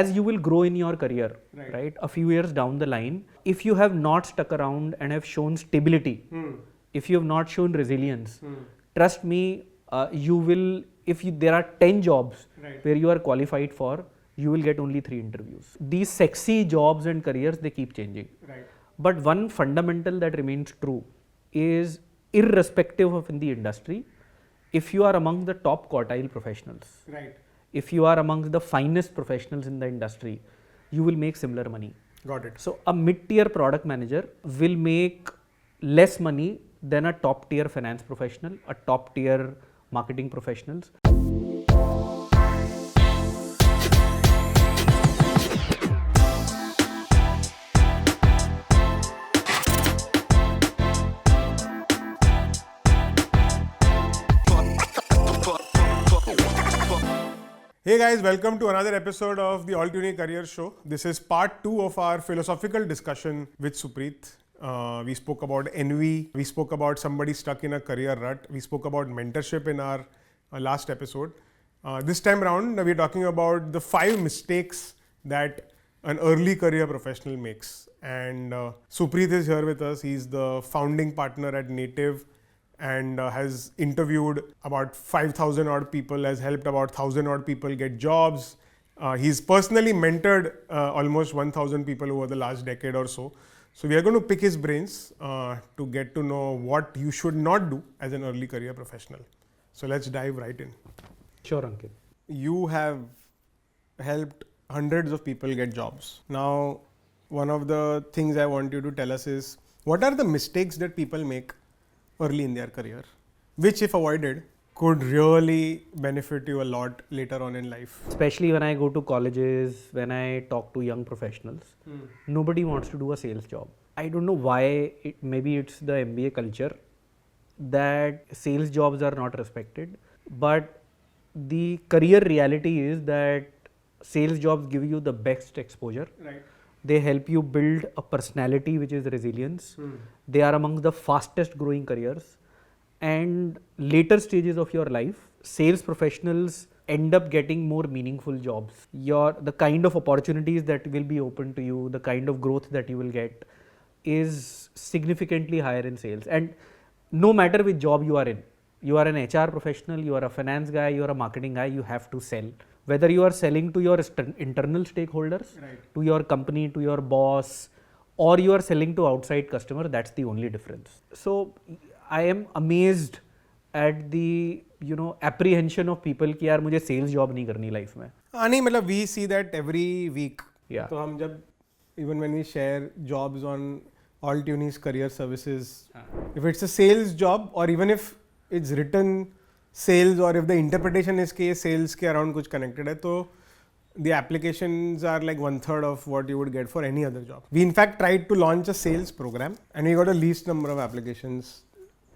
as you will grow in your career, right? A few years down the line, if you have not stuck around and have shown stability, if you have not shown resilience, trust me, you will, there are 10 jobs where you are qualified for, you will get only 3 interviews. These sexy jobs and careers, they keep changing. But one fundamental that remains true is, irrespective of in the industry, if you are among the top quartile professionals, if you are amongst the finest professionals in the industry, you will make similar money. Got it. So a mid-tier product manager will make less money than a top-tier finance professional, a top-tier marketing professionals. Hey guys, welcome to another episode of the AltUni Career Show. This is part 2 of our philosophical discussion with Supreet. We spoke about envy, we spoke about somebody stuck in a career rut, we spoke about mentorship in our last episode. This time around, we're talking about the 5 mistakes that an early career professional makes. And Supreet is here with us. He's the founding partner at Native and has interviewed about 5,000 odd people, has helped about 1,000 odd people get jobs. He's personally mentored almost 1,000 people over the last decade or so. So we are going to pick his brains to get to know what you should not do as an early career professional. So let's dive right in. Sure, Ankit. You have helped hundreds of people get jobs. Now, one of the things I want you to tell us is, what are the mistakes that people make early in their career, which if avoided could really benefit you a lot later on in life? Especially when I go to colleges, when I talk to young professionals, nobody wants to do a sales job. I don't know why, maybe it's the MBA culture that sales jobs are not respected, but the career reality is that sales jobs give you the best exposure. They help you build a personality which is resilience. They are among the fastest growing careers. And later stages of your life, sales professionals end up getting more meaningful jobs. The kind of opportunities that will be open to you, the kind of growth that you will get is significantly higher in sales. And no matter which job you are in, you are an HR professional, you are a finance guy, you are a marketing guy, you have to sell. Whether you are selling to your internal stakeholders, to your company, to your boss, or you are selling to outside customer, that's the only difference. So I am amazed at the apprehension of people कि यार मुझे sales job नहीं करनी life में. नहीं मतलब we see that every week. Yeah. तो हम जब even when we share jobs on AltUni's career services, if it's a sales job or even if it's written sales or if the interpretation is कि sales के around कुछ connected है, तो the applications are like 1/3 of what you would get for any other job. We in fact tried to launch a sales program and we got a least number of applications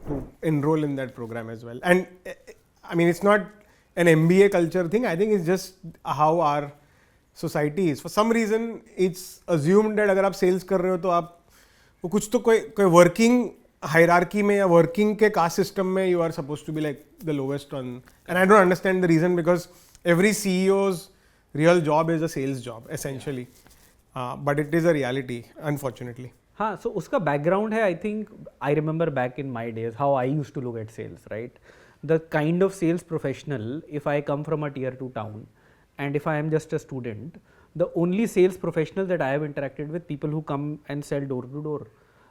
to enroll in that program as well. And I mean, it's not an MBA culture thing. I think it's just how our society is. For some reason, it's assumed that अगर आप sales कर रहे हो तो आप वो कुछ तो कोई working hierarchy में या working के caste system में you are supposed to be like the lowest on. And I don't understand the reason, because every CEO's real job is a sales job essentially. But it is a reality, unfortunately. हाँ, so उसका background है, I think I remember back in my days how I used to look at sales, right? The kind of sales professional, if I come from a tier 2 town and if I am just a student, the only sales professional that I have interacted with, people who come and sell door to door.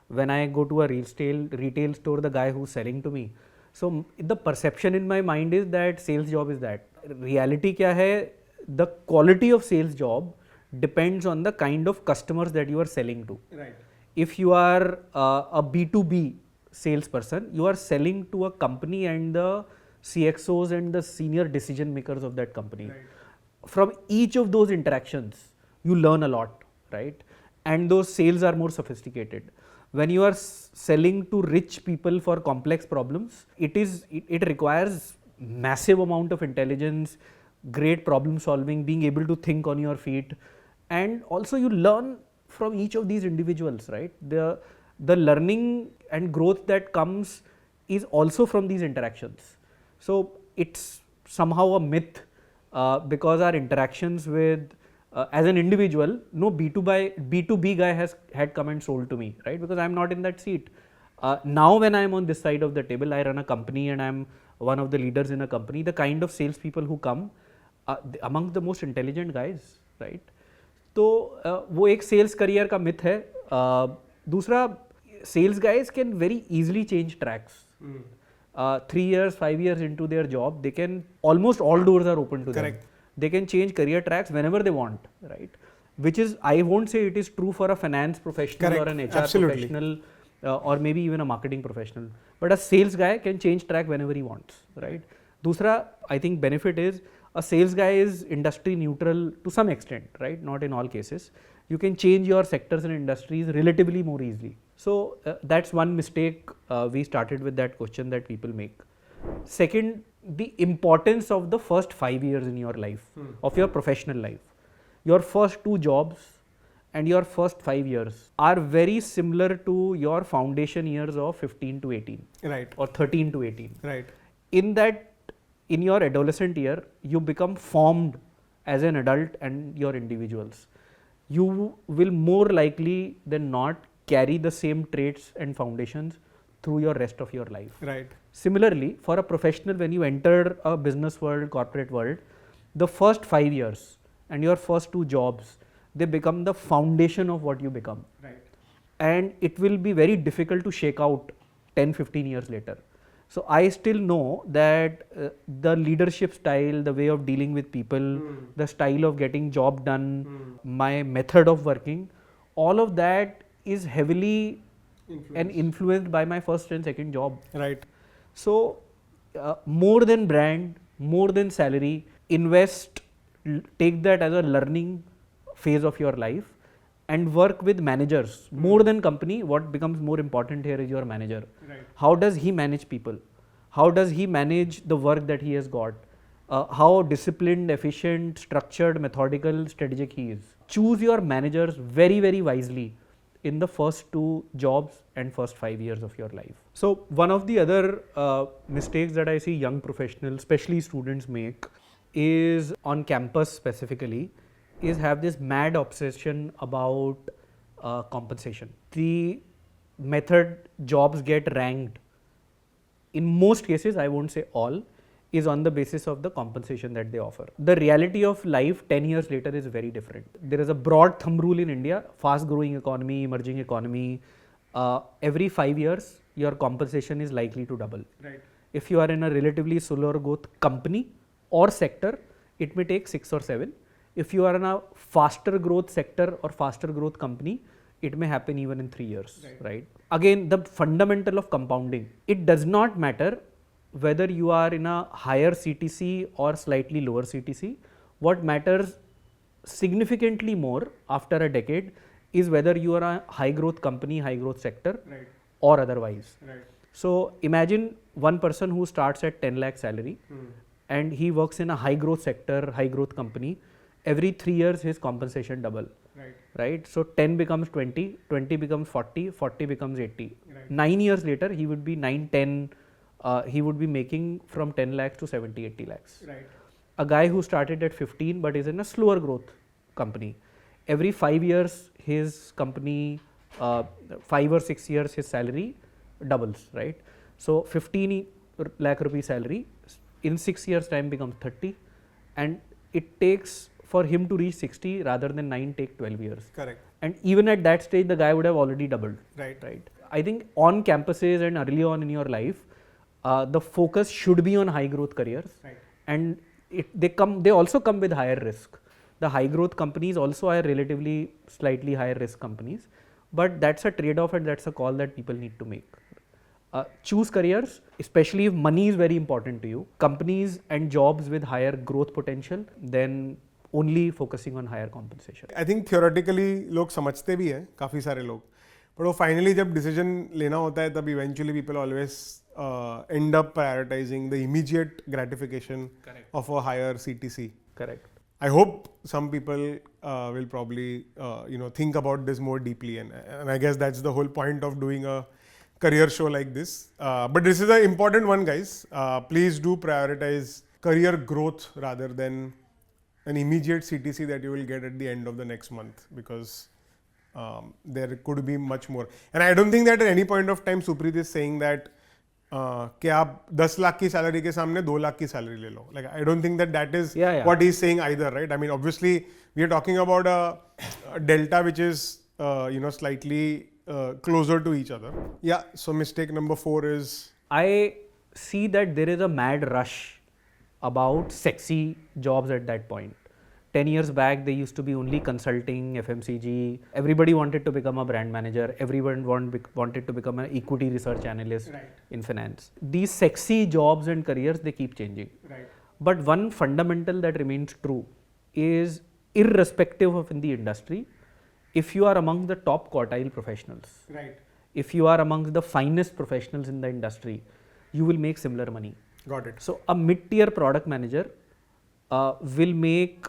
When I go to a retail store, the guy who's selling to me. So the perception in my mind is that sales job is that. Reality क्या है? The quality of sales job depends on the kind of customers that you are selling to. Right. If you are a B2B salesperson, you are selling to a company and the CXOs and the senior decision makers of that company. Right. From each of those interactions, you learn a lot, right? And those sales are more sophisticated. When you are selling to rich people for complex problems, it requires massive amount of intelligence, great problem solving, being able to think on your feet, and also you learn from each of these individuals, right? The learning and growth that comes is also from these interactions. So it's somehow a myth because our interactions with as an individual, no B2B guy had come and sold to me, right? Because I'm not in that seat. Now when I'm on this side of the table, I run a company and I'm one of the leaders in a company. The kind of salespeople who come, among the most intelligent guys, right? तो वो एक sales career का myth है. दूसरा, sales guys can very easily change tracks. 3 years, 5 years into their job, they can, almost all doors are open to them. They can change career tracks whenever they want, right? Which is, I won't say it is true for a finance professional or an HR professional or maybe even a marketing professional. But a sales guy can change track whenever he wants, right? Dusra, I think benefit is, a sales guy is industry neutral to some extent, right? Not in all cases. You can change your sectors and industries relatively more easily. So that's one mistake we started with that question that people make. Second, the importance of the first 5 years in your life, of your professional life. Your first 2 jobs and your first 5 years are very similar to your foundation years of 15 to 18. Right. Or 13 to 18. Right. In that, in your adolescent year, you become formed as an adult and your individuals. You will more likely than not carry the same traits and foundations through your rest of your life. Right. Similarly, for a professional, when you enter a business world, corporate world, the first 5 years and your first 2 jobs, they become the foundation of what you become. Right. And it will be very difficult to shake out 10, 15 years later. So I still know that the leadership style, the way of dealing with people, the style of getting job done, my method of working, all of that is heavily influenced by my first and second job. Right. So more than brand, more than salary, invest, take that as a learning phase of your life and work with managers. More than company, what becomes more important here is your manager. Right. How does he manage people? How does he manage the work that he has got? How disciplined, efficient, structured, methodical, strategic he is. Choose your managers very, very wisely in the first 2 jobs and first 5 years of your life. So one of the other mistakes that I see young professionals, especially students, make is on campus specifically, is have this mad obsession about compensation. The method jobs get ranked, in most cases, I won't say all, is on the basis of the compensation that they offer. The reality of life 10 years later is very different. There is a broad thumb rule in India, fast growing economy, emerging economy. Every 5 years, your compensation is likely to double. Right. If you are in a relatively slower growth company or sector, it may take 6 or 7. If you are in a faster growth sector or faster growth company, it may happen even in 3 years, right? Again, the fundamental of compounding. It does not matter whether you are in a higher CTC or slightly lower CTC. What matters significantly more after a decade is whether you are a high growth company, high growth sector, or otherwise. Right. So imagine one person who starts at 10 lakh salary and he works in a high growth sector, high growth company. Every 3 years his compensation double. Right? So 10 becomes 20, 20 becomes 40, 40 becomes 80. 9 years later he would be 9, 10, he would be making from 10 lakhs to 70, 80 lakhs. Right. A guy who started at 15 but is in a slower growth company, every 5 years his company, 5 or 6 years his salary doubles, right? So 15 lakh rupee salary in 6 years time becomes 30, and it takes for him to reach 60 rather than 9 take 12 years. Correct. And even at that stage the guy would have already doubled. Right. I think on campuses and early on in your life, the focus should be on high growth careers. Right. And they also come with higher risk. The high growth companies also are relatively slightly higher risk companies, but that's a trade-off and that's a call that people need to make. Choose careers, especially if money is very important to you, companies and jobs with higher growth potential, then only focusing on higher compensation. I think theoretically लोग समझते भी हैं काफ़ी सारे लोग, but वो finally जब decision लेना होता है तब eventually people always end up prioritizing the immediate gratification of a higher CTC. Correct. I hope some people will probably think about this more deeply, and I guess that's the whole point of doing a career show like this. But this is an important one, guys. Please do prioritize career growth rather than an immediate CTC that you will get at the end of the next month, because there could be much more. And I don't think that at any point of time Supreet is saying that कि आप 10 लाख की salary के सामने 2 लाख की salary ले लो. Like, I don't think that is what he's saying either, right? I mean, obviously we are talking about a delta which is slightly closer to each other. Yeah. So mistake number 4 is, I see that there is a mad rush about sexy jobs at that point. 10 years back, there used to be only consulting, FMCG. Everybody wanted to become a brand manager. Everyone wanted to become an equity research analyst in finance. These sexy jobs and careers, they keep changing. But one fundamental that remains true is, irrespective of in the industry, if you are among the top quartile professionals, if you are amongst the finest professionals in the industry, you will make similar money. Got it. So a mid-tier product manager will make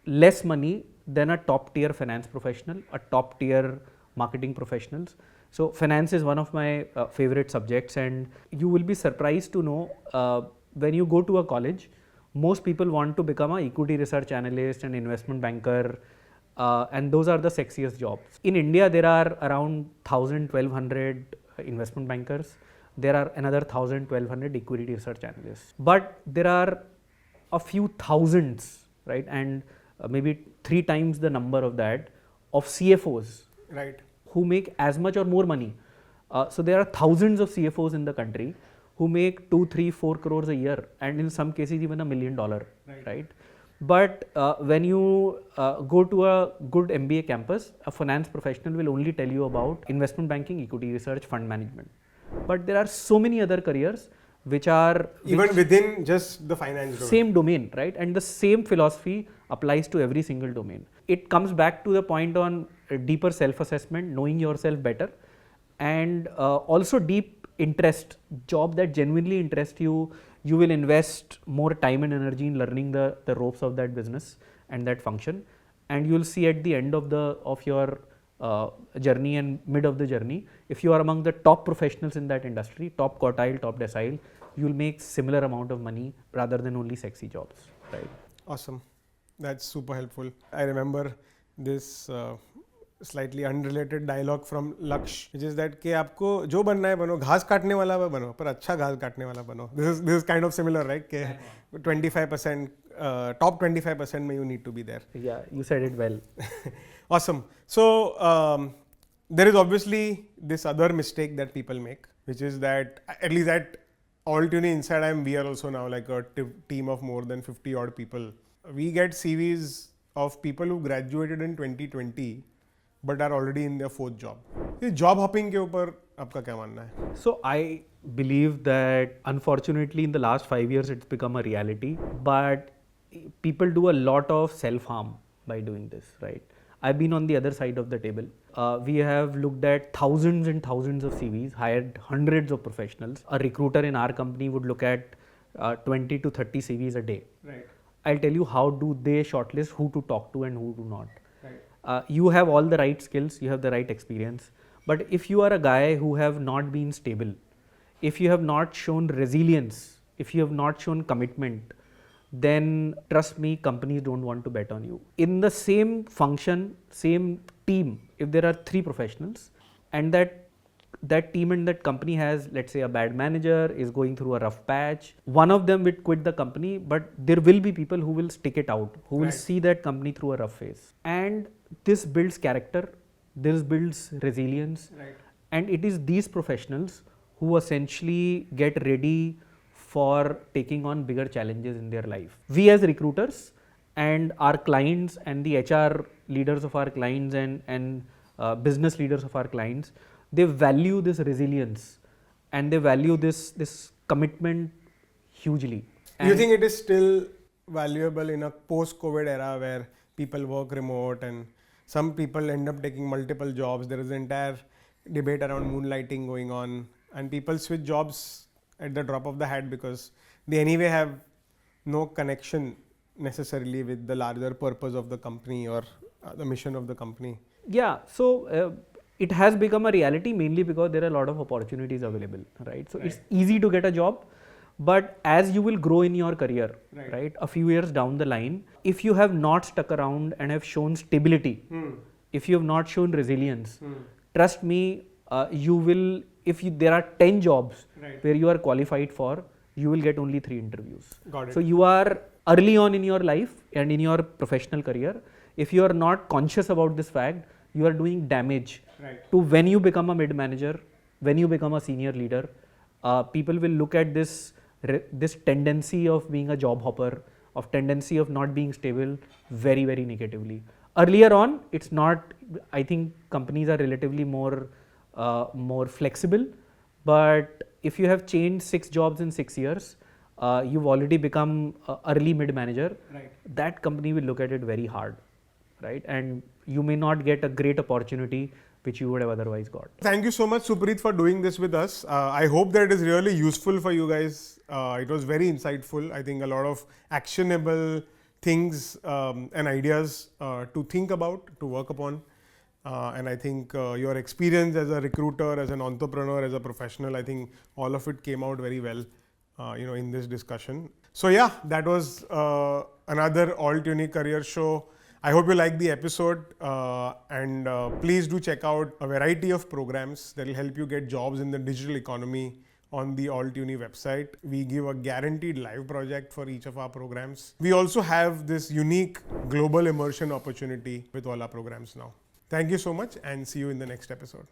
less money than a top-tier finance professional, a top-tier marketing professionals. So finance is one of my favorite subjects, and you will be surprised to know when you go to a college, most people want to become an equity research analyst, an investment banker, and those are the sexiest jobs. In India, there are around 1,000-1,200 investment bankers. There are another 1,000-1,200 equity research analysts. But there are a few thousands, right? And maybe 3 times the number of that of CFOs, who make as much or more money. So there are thousands of CFOs in the country who make 2, 3, 4 crores a year, and in some cases even $1 million, right? But when you go to a good MBA campus, a finance professional will only tell you about investment banking, equity research, fund management. But there are so many other careers which are even within just the finance domain. Same domain, right? And the same philosophy applies to every single domain. It comes back to the point on deeper self-assessment, knowing yourself better, and also deep interest, job that genuinely interests you. You will invest more time and energy in learning the ropes of that business and that function, and you will see at the end of your journey and mid of the journey, if you are among the top professionals in that industry, top quartile, top decile, you will make similar amount of money rather than only sexy jobs, right? Awesome. That's super helpful. I remember this slightly unrelated dialogue from Laksh, which is that कि आपको जो बनना है बनो, घास काटने वाला बनो, पर अच्छा घास काटने वाला बनो. This is kind of similar, right? कि 25%, top 25% में you need to be there. Yeah, you said it well. Awesome. So there is obviously this other mistake that people make, which is that at least at AltUni InsideIIM, we are also now like a team of more than 50 odd people. We get CVs of people who graduated in 2020 but are already in their 4th job. This job hopping के ऊपर आपका क्या मानना है? So I believe that unfortunately in the last 5 years it's become a reality, but people do a lot of self-harm by doing this, right? I've been on the other side of the table. We have looked at thousands and thousands of CVs, hired hundreds of professionals. A recruiter in our company would look at 20 to 30 CVs a day. I'll tell you how do they shortlist who to talk to and who to not. You have all the right skills, you have the right experience, but if you are a guy who have not been stable, if you have not shown resilience, if you have not shown commitment, then trust me, companies don't want to bet on you. In the same function, same team, if there are 3 professionals and that team and that company has, let's say, a bad manager, is going through a rough patch, one of them will quit the company, but there will be people who will stick it out, who will see that company through a rough phase. And this builds character, this builds resilience, and it is these professionals who essentially get ready for taking on bigger challenges in their life. We as recruiters and our clients and the HR leaders of our clients and business leaders of our clients, they value this resilience and they value this commitment hugely. Do you think it is still valuable in a post-COVID era where people work remote and some people end up taking multiple jobs? There is an entire debate around moonlighting going on, and people switch jobs at the drop of the hat because they anyway have no connection necessarily with the larger purpose of the company or the mission of the company. Yeah, so it has become a reality mainly because there are a lot of opportunities available, right? So it's easy to get a job, But as you will grow in your career, Right. right, a few years down the line, if you have not stuck around and have shown stability, if you have not shown resilience, trust me, you will, there are 10 jobs Right. where you are qualified for, you will get only 3 interviews. Got it. So you are early on in your life and in your professional career, if you are not conscious about this fact, you are doing damage Right. to when you become a mid manager, when you become a senior leader. People will look at this tendency of being a job hopper, of tendency of not being stable very, very negatively. Earlier on, it's not. I think companies are relatively more flexible, but if you have changed 6 jobs in 6 years, you've already become early mid manager. Right. That company will look at it very hard, right? And you may not get a great opportunity which you would have otherwise got. Thank you so much, Supreet, for doing this with us. I hope that it is really useful for you guys. It was very insightful. I think a lot of actionable things and ideas to think about, to work upon. And I think your experience as a recruiter, as an entrepreneur, as a professional, I think all of it came out very well, in this discussion. So yeah, that was another AltUni Career Show. I hope you liked the episode, and please do check out a variety of programs that will help you get jobs in the digital economy on the AltUni website. We give a guaranteed live project for each of our programs. We also have this unique global immersion opportunity with all our programs now. Thank you so much and see you in the next episode.